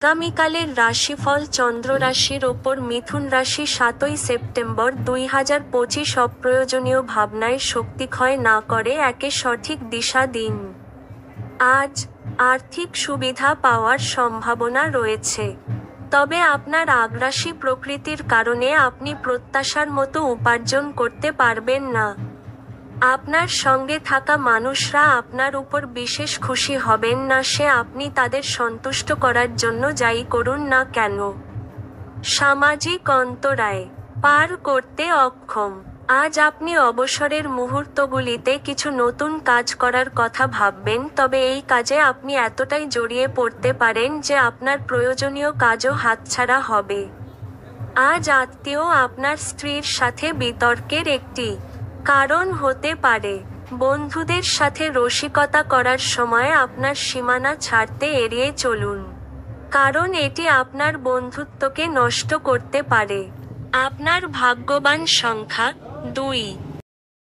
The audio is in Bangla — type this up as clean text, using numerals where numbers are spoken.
আগামীকালের রাশিফল চন্দ্র রাশির ওপর মিথুন রাশি 7ই সেপ্টেম্বর 2025 অপ্রয়োজনীয় ভাবনায় শক্তিক্ষয় না করে একে সঠিক দিশা দিন। আজ আর্থিক সুবিধা পাওয়ার সম্ভাবনা রয়েছে, তবে আপনার আগ্রাসী প্রকৃতির কারণে আপনি প্রত্যাশার মতো উপার্জন করতে পারবেন না। আপনার সঙ্গে থাকা মানুষরা আপনার উপর বিশেষ খুশি হবেন না, সে আপনি তাদের সন্তুষ্ট করার জন্য যাই করুন না কেন। সামাজিক অন্তরায় পার করতে অক্ষম। আজ আপনি অবসরের মুহূর্তগুলিতে কিছু নতুন কাজ করার কথা ভাববেন, তবে এই কাজে আপনি এতটাই জড়িয়ে পড়তে পারেন যে আপনার প্রয়োজনীয় কাজও হাতছাড়া হবে। আজ আত্মীয় আপনার স্ত্রীর সাথে বিতর্কের একটি কারণ হতে পারে। বন্ধুদের সাথে রসিকতা করার সময় আপনার সীমানা ছাড়তে এড়িয়ে চলুন, কারণ এটি আপনার বন্ধুত্বকে নষ্ট করতে পারে। আপনার ভাগ্যবান সংখ্যা 2।